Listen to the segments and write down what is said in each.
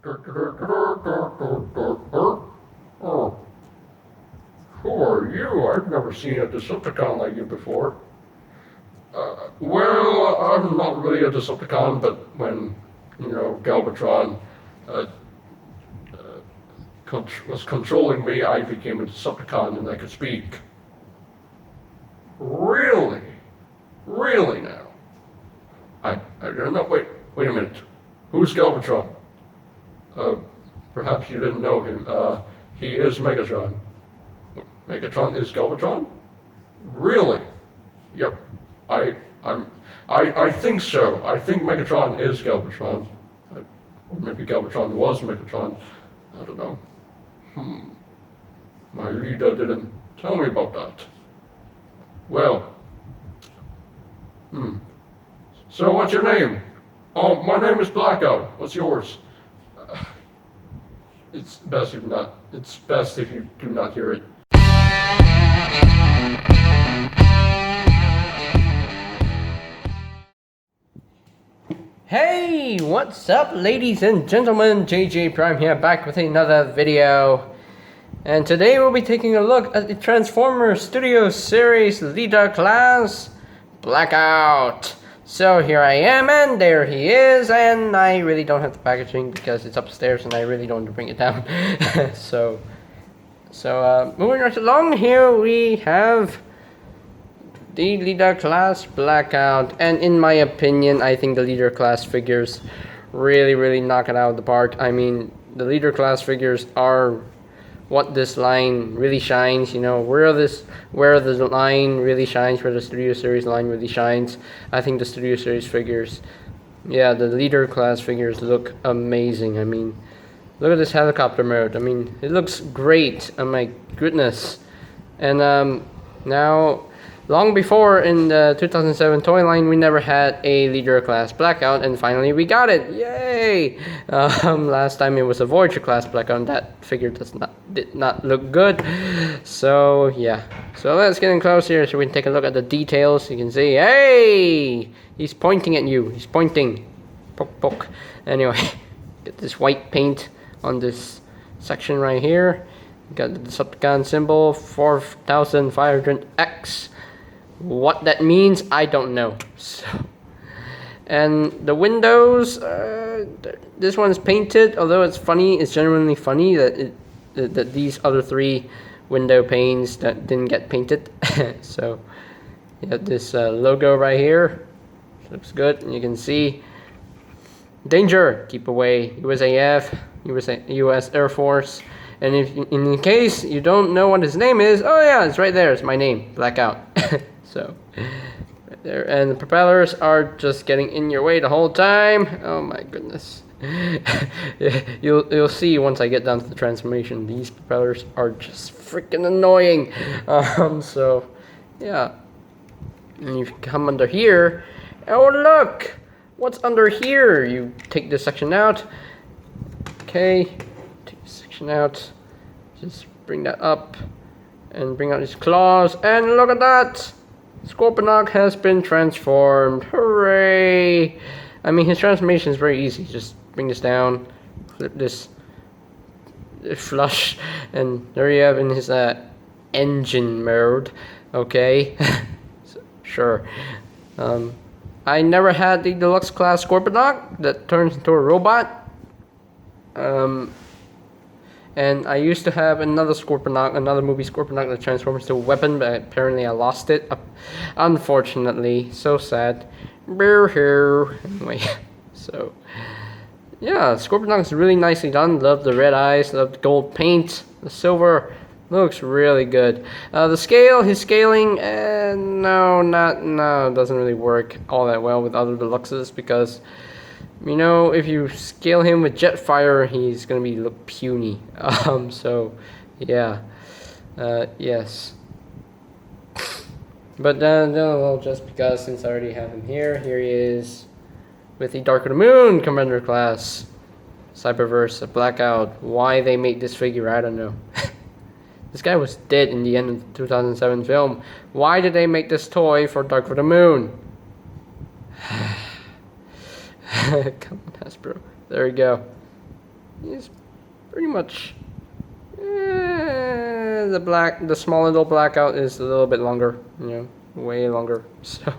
Oh, who are you? I've never seen a Decepticon like you before. Well, I'm not really a Decepticon, but when, Galvatron was controlling me, I became a Decepticon and I could speak. Really? Really now? I don't know. Wait a minute. Who's Galvatron? Perhaps you didn't know him. He is Megatron. Megatron is Galvatron? Really? Yep. I think so. I think Megatron is Galvatron. Or maybe Galvatron was Megatron. I don't know. My leader didn't tell me about that. Well. So what's your name? Oh, my name is Blackout. What's yours? It's best if you do not hear it. Hey, what's up ladies and gentlemen, JJ Prime here, back with another video. And today we'll be taking a look at the Transformers Studio Series Leader Class Blackout. So here I am, and there he is, and I really don't have the packaging because it's upstairs and I really don't want to bring it down. so moving right along, here we have the Leader Class Blackout, and in my opinion, I think the Leader Class figures really knock it out of the park. I mean, the Leader Class figures are what this line really shines, where the line really shines, where the Studio Series line really shines. I think the Studio Series figures, the Leader Class figures look amazing. I mean, look at this helicopter mode. I mean, it looks great. Oh my goodness. And now, long before in the 2007 toy line, we never had a Leader Class Blackout, and finally we got it! Yay! Last time it was a Voyager Class Blackout, and that figure did not look good. So yeah. So let's get in close here so we can take a look at the details. You can see, hey! He's pointing at you. He's pointing. Poke, poke. Anyway, get this white paint on this section right here. Got the Decepticon symbol, 4500X. What that means, I don't know. So, and the windows, this one's painted. Although it's funny, it's genuinely funny that that these other three window panes that didn't get painted. So, you have this logo right here. Looks good, and you can see danger, keep away, USAF, US Air Force. And if in case you don't know what his name is, oh yeah, it's right there. It's my name, Blackout. So, right there, and the propellers are just getting in your way the whole time. Oh my goodness. You'll see once I get down to the transformation. These propellers are just freaking annoying. So, yeah. And you come under here. Oh look, what's under here? You take this section out. Okay, take this section out. Just bring that up, and bring out his claws. And look at that. Scorponok has been transformed. Hooray! I mean, his transformation is very easy. Just bring this down, flip this, flush, and there you have in his engine mode. Okay, so, sure. I never had the deluxe class Scorponok that turns into a robot. And I used to have another Scorponok, another movie Scorponok that transforms to a weapon, but apparently I lost it. Unfortunately, so sad. Anyway, so yeah, Scorponok is really nicely done. Love the red eyes, love the gold paint, the silver looks really good. The scale, his scaling, no, doesn't really work all that well with other deluxes because, if you scale him with Jetfire, he's gonna look puny. So, yeah, yes. But well, just because since I already have him here he is with the Dark of the Moon Commander class, Cyberverse Blackout. Why they made this figure, I don't know. This guy was dead in the end of the 2007 film. Why did they make this toy for Dark of the Moon? Come on, Hasbro. There we go. He's pretty much the small little blackout is a little bit longer, you know, way longer. So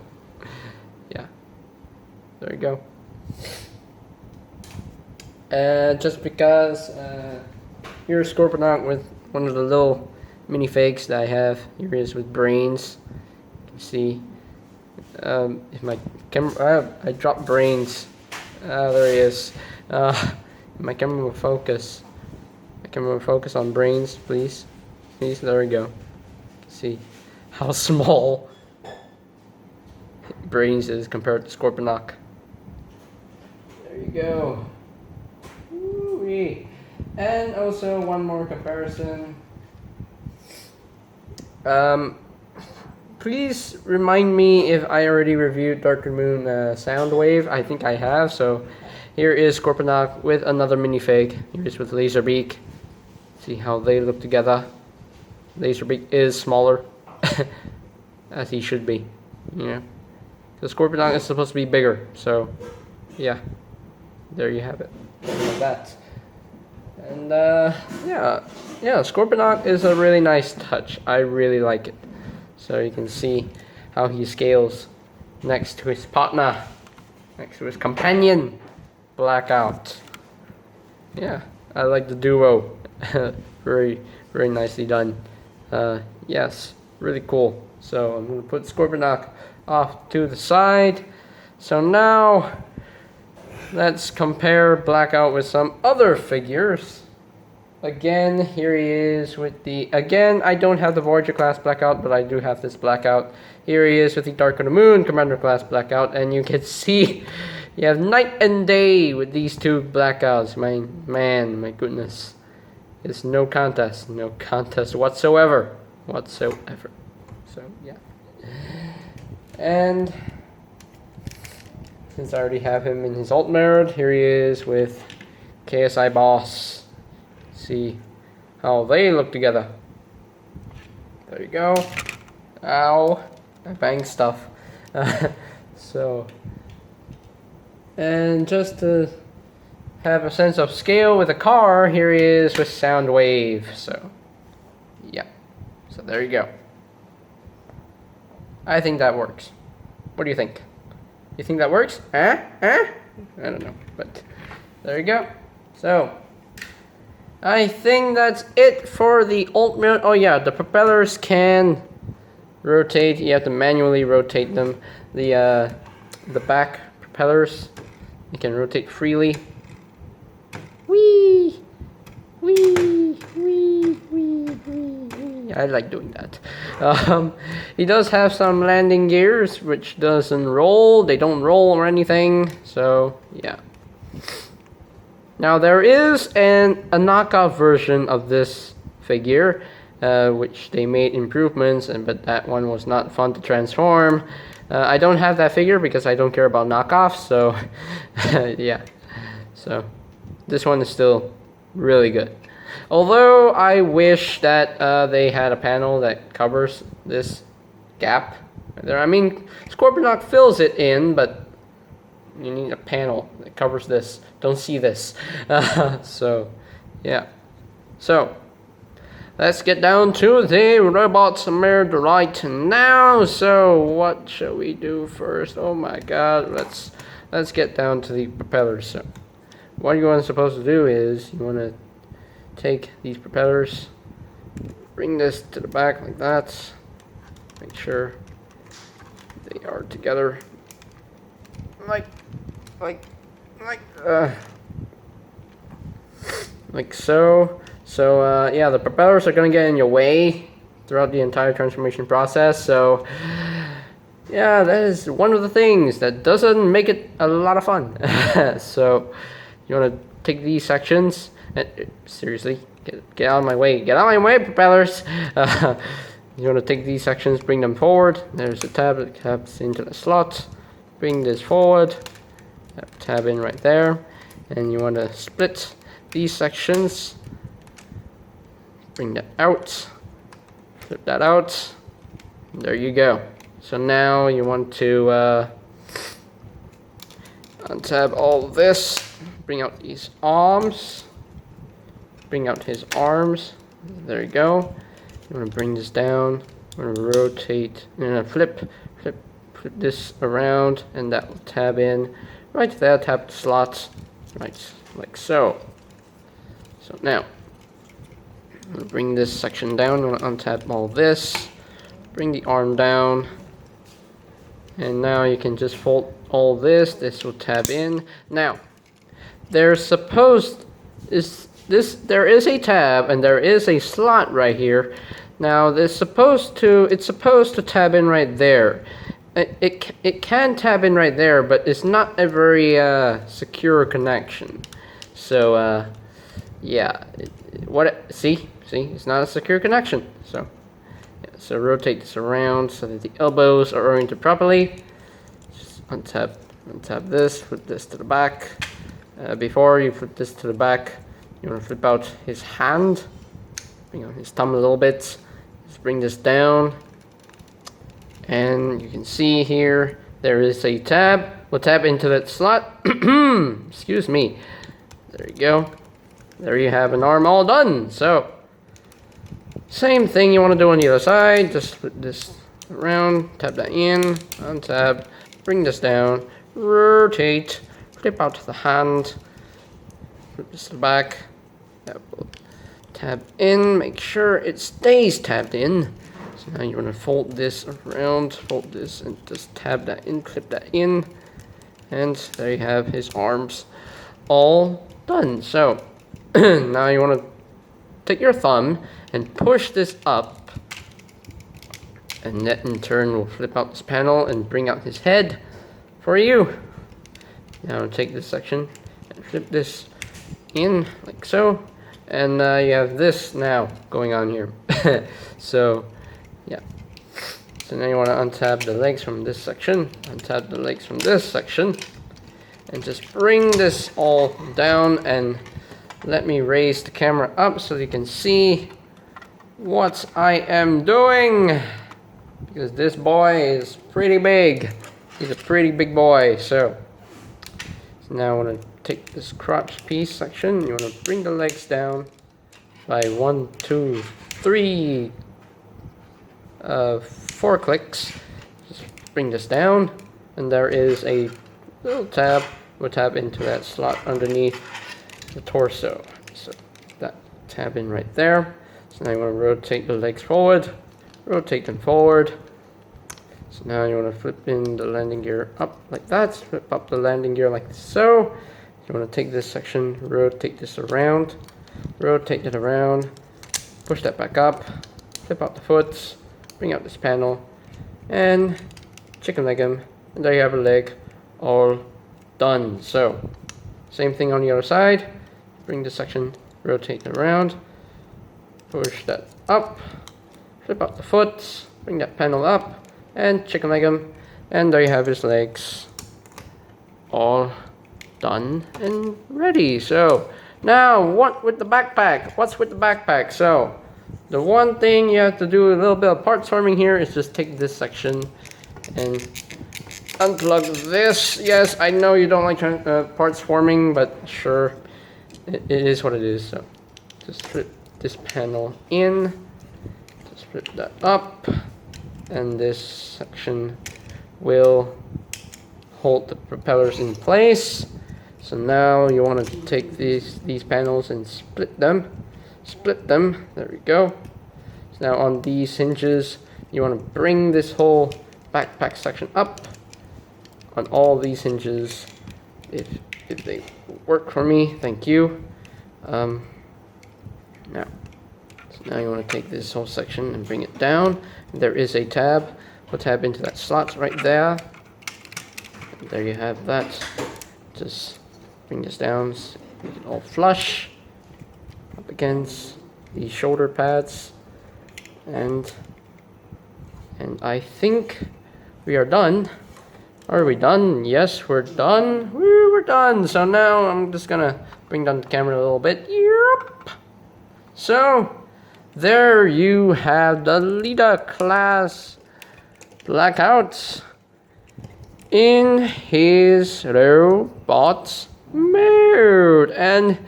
yeah, there you go. Just because here's Scorponok with one of the little minifigs that I have. Here he is with brains. You can see if my camera, I dropped brains. There he is. My camera will focus. My camera will focus on brains, please. Please, there we go. See how small brains is compared to Scorponok. There you go. Woo-wee. And also one more comparison. Please remind me if I already reviewed Darker Moon Soundwave. I think I have. So here is Scorponok with another minifig. Here is with Laserbeak. See how they look together. Laserbeak is smaller, as he should be. Yeah, the Scorponok is supposed to be bigger. So yeah, there you have it. Like that. And yeah, Scorponok is a really nice touch. I really like it. So you can see how he scales next to his partner, next to his companion, Blackout. Yeah, I like the duo. Very, very nicely done. Yes, really cool. So I'm going to put Scorponok off to the side. So now let's compare Blackout with some other figures. Again, here he is with the... Again, I don't have the Voyager class Blackout, but I do have this Blackout. Here he is with the Dark of the Moon Commander class Blackout, and you can see you have night and day with these two Blackouts. My goodness. It's no contest whatsoever. So, yeah. And since I already have him in his alt mode, here he is with KSI Boss. See how they look together. There you go. Ow. I banged stuff. So, and just to have a sense of scale with a car, here he is with Soundwave. So, yeah. So there you go. I think that works. What do you think? You think that works? I don't know, but there you go. So, I think that's it for the alt mode. Oh yeah, the propellers can rotate. You have to manually rotate them. The back propellers, you can rotate freely. Wee, wee, wee, wee, wee. I like doing that. He does have some landing gears, which doesn't roll. They don't roll or anything. So yeah. Now there is a knockoff version of this figure, which they made improvements, but that one was not fun to transform. I don't have that figure because I don't care about knockoffs. So yeah. So this one is still really good. Although I wish that they had a panel that covers this gap there. I mean, Scorponok fills it in, but you need a panel that covers this. Don't see this. So, yeah. So, let's get down to the robots made right now. So, what shall we do first? Oh my god, let's get down to the propellers. So, what you want supposed to do is you want to take these propellers, bring this to the back like that, make sure they are together like so. So yeah, the propellers are gonna get in your way throughout the entire transformation process. So yeah, that is one of the things that doesn't make it a lot of fun. So you want to take these sections. Seriously, get out of my way. Get out of my way, propellers. You want to take these sections, bring them forward. There's a tab that taps into the slot. Bring this forward. Tab in right there. And you want to split these sections. Bring that out. Flip that out. There you go. So now you want to untab all of this. Bring out these arms. bring out his arms. There you go. You want to bring this down. You want to rotate. You're going to flip this around, and that will tab in right there. Tab the slots, right like so. So now, I'm going to bring this section down. I'm going to untap all this. Bring the arm down, and now you can just fold all this. This will tab in. Now, there is a tab and there is a slot right here. Now it's supposed to tab in right there. It can tab in right there, but it's not a very secure connection. So yeah, see, it's not a secure connection. So yeah, so rotate this around so that the elbows are oriented properly. Just untap this, flip this to the back. Before you flip this to the back, you want to flip out his hand, bring out his thumb a little bit. Just bring this down, and you can see here there is a tab. We'll tap into that slot. Excuse me. There you go. There you have an arm all done. So same thing you want to do on the other side. Just flip this around, tap that in, untab, bring this down, rotate, flip out the hand, flip this to the back. That will tab in, make sure it stays tabbed in. So now you want to fold this around, fold this, and just tab that in, clip that in, and there you have his arms all done. So now you want to take your thumb and push this up, and that in turn will flip out this panel and bring out his head for you. Now take this section and flip this in like so, and you have this now going on here. So yeah, so now you want to untap the legs from this section, untap the legs from this section, and just bring this all down, and let me raise the camera up so you can see what I am doing, because this boy is pretty big. He's a pretty big boy. So now I want to take this crotch piece section. You want to bring the legs down by 1, 2, 3, 4 clicks. Just bring this down, and there is a little tab. We'll tap into that slot underneath the torso. So that tab in right there. So now you want to rotate the legs forward, rotate them forward. So now you want to flip in the landing gear up like that, flip up the landing gear like so. You want to take this section, rotate this around, rotate it around, push that back up, flip out the foot, bring out this panel, and chicken leg him, and there you have a leg all done. So same thing on the other side. Bring this section, rotate it around, push that up, flip out the foot, bring that panel up, and chicken leg him, and there you have his legs all done and ready. So now what with the backpack? What's with the backpack? So the one thing you have to do a little bit of parts forming here is just take this section and unplug this. Yes, I know you don't like parts forming, but sure, it is what it is. So just flip this panel in, just flip that up, and this section will hold the propellers in place. So now you want to take these panels and split them. There we go. So now on these hinges, you want to bring this whole backpack section up on all these hinges. If they work for me, thank you. Now you want to take this whole section and bring it down. There is a tab. We'll tab into that slot right there. And there you have that. Just bring this down, so make it all flush up against the shoulder pads, and I think we are done. Are we done? Yes, we're done. Woo, we're done. So now I'm just gonna bring down the camera a little bit. Yep. So there you have the leader class Blackout in his robot mode, and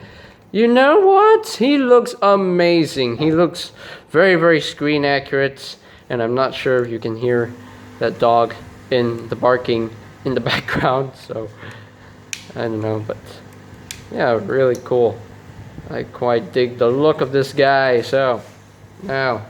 You know what? He looks amazing. He looks very, very screen accurate. And I'm not sure if you can hear that dog in the barking in the background. So, I don't know. But, yeah, really cool. I quite dig the look of this guy. So, now,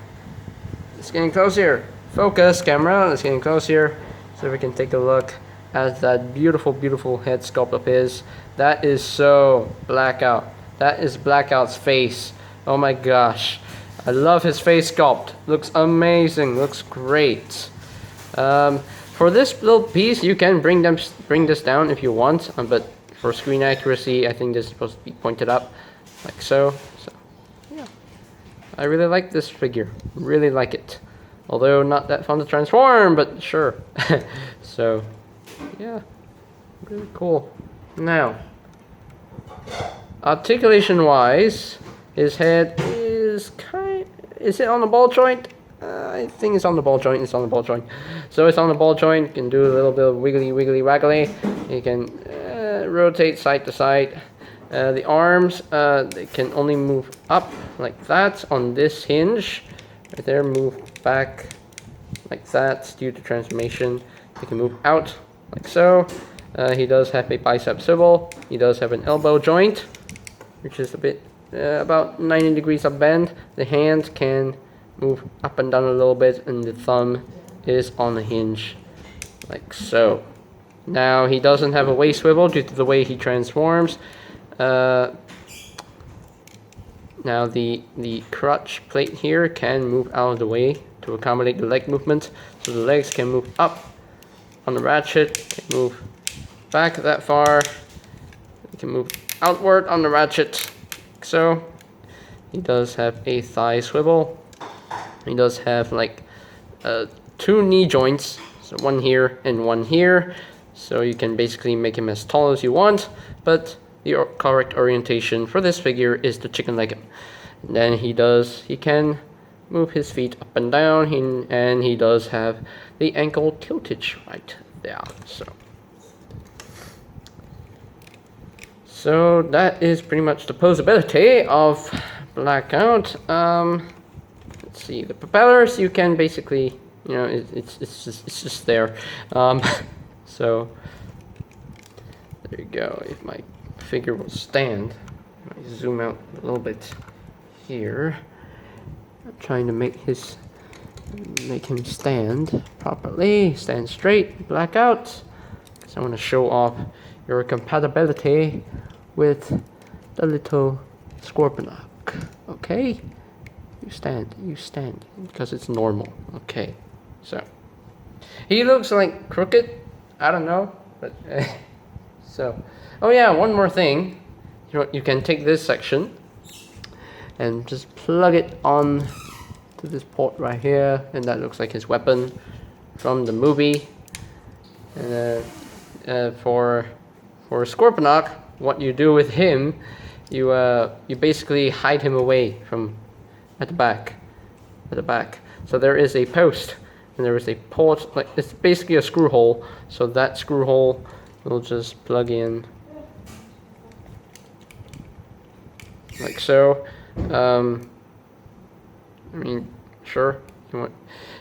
let's get close here. Focus, camera. Let's get close here. So we can take a look at that beautiful, beautiful head sculpt of his. That is so Blackout. That is Blackout's face. Oh my gosh. I love his face sculpt. Looks amazing. Looks great. For this little piece, you can bring this down if you want. But for screen accuracy, I think this is supposed to be pointed up. Like so. So, yeah. I really like this figure. Really like it. Although not that fun to transform, but sure. So, yeah. Really cool. Now, articulation wise, his head is is it on the ball joint? I think it's on the ball joint. It's on the ball joint. So it's on the ball joint. You can do a little bit of wiggly waggly. You can rotate side to side. The arms, they can only move up like that on this hinge. Right there, move back like that due to transformation. They can move out like so. He does have a bicep swivel. He does have an elbow joint, which is a bit about 90 degrees of bend. The hand can move up and down a little bit, and the thumb is on the hinge like so. Now he doesn't have a waist swivel due to the way he transforms. Now the crutch plate here can move out of the way to accommodate the leg movement, so the legs can move up on the ratchet, can move back that far, you can move outward on the ratchet. So he does have a thigh swivel. He does have like 2 knee joints, so one here and one here, so you can basically make him as tall as you want, but the correct orientation for this figure is to chicken leg him. And then he can move his feet up and down, and he does have the ankle tiltage right there. So that is pretty much the posability of Blackout. Let's see, the propellers you can basically, you know, it's just there. So there you go. If my figure will stand, I zoom out a little bit here. I'm trying to make him stand properly, stand straight, Blackout, because I want to show off your compatibility with the little Scorponok. Okay, you stand, because it's normal. Okay, so he looks like crooked. I don't know, but so. Oh yeah, one more thing. You can take this section and just plug it on to this port right here, and that looks like his weapon from the movie. And for Scorponok, what you do with him, you basically hide him away from at the back. So there is a post, and there is a port. Like, it's basically a screw hole. So that screw hole will just plug in like so. I mean, sure, if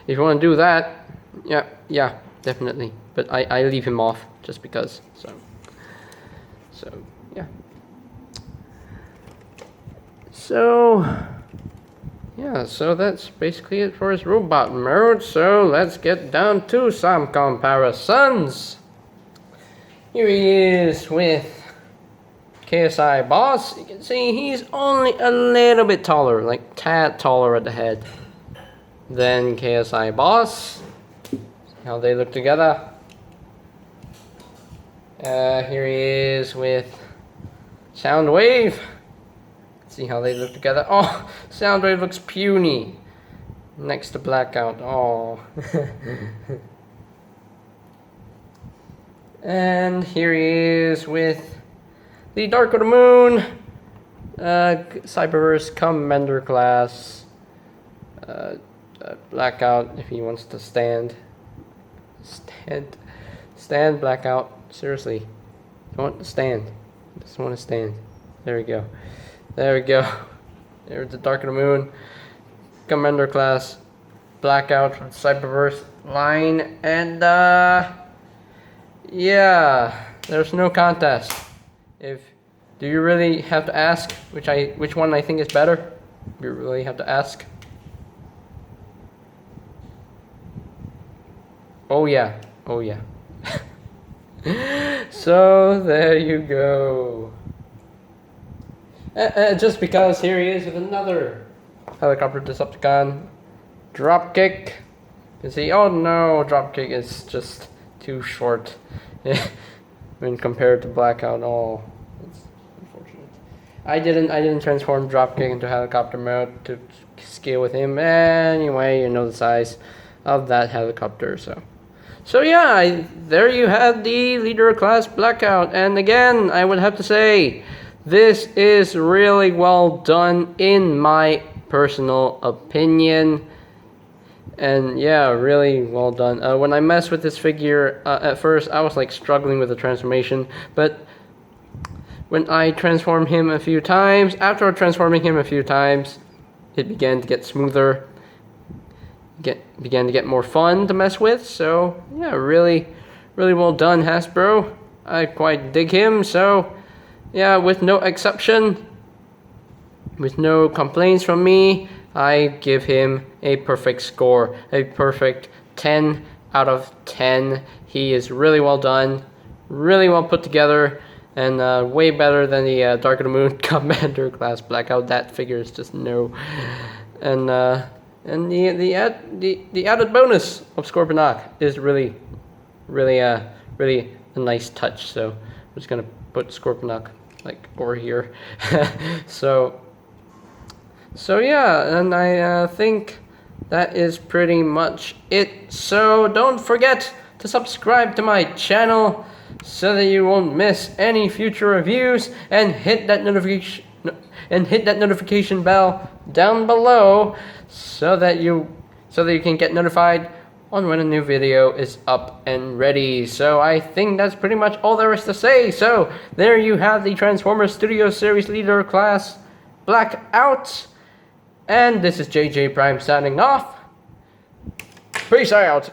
you want to do that, yeah, definitely. But I leave him off just because. So yeah. So yeah, so that's basically it for his robot mode. So let's get down to some comparisons. Here he is with KSI Boss. You can see he's only a little bit taller, like tad taller at the head than KSI Boss. See how they look together. Here he is with Soundwave. See how they look together. Oh, Soundwave looks puny next to Blackout. Oh. And here he is with the Dark of the Moon, Cyberverse Commander class, Blackout if he wants to stand Blackout, seriously, you want to stand, just want to stand, there we go. There we go. There's the Dark of the Moon, Commander Class, Blackout from Cyberverse line, and yeah, there's no contest. Do you really have to ask which one I think is better? You really have to ask. Oh yeah, oh yeah. So there you go. Just because here he is with another helicopter Decepticon dropkick. You see, oh no, dropkick is just too short when compared to Blackout. Oh, it's unfortunate. I didn't transform dropkick into helicopter mode to scale with him. Anyway, you know the size of that helicopter, so yeah, there you have the Leader Class Blackout. And again, I would have to say, this is really well done in my personal opinion. And yeah, really well done. When I messed with this figure, at first I was like struggling with the transformation, but when I transformed him a few times, after transforming him a few times, it began to get smoother. Began to get more fun to mess with. So yeah, really well done, Hasbro. I quite dig him. So yeah, with no exception, with no complaints from me, I give him a perfect score, a perfect 10 out of 10. He is really well done, really well put together, and way better than the Dark of the Moon Commander Class Blackout. That figure is just no. And the added bonus of Scorponok is really a nice touch. So I'm just gonna put Scorponok like over here. so yeah, and I think that is pretty much it. So don't forget to subscribe to my channel so that you won't miss any future reviews, and hit that notification bell down below so that you can get notified on when a new video is up and ready. So I think that's pretty much all there is to say. So there you have the Transformers Studio Series Leader Class Blackout. And this is JJ Prime signing off. Peace out.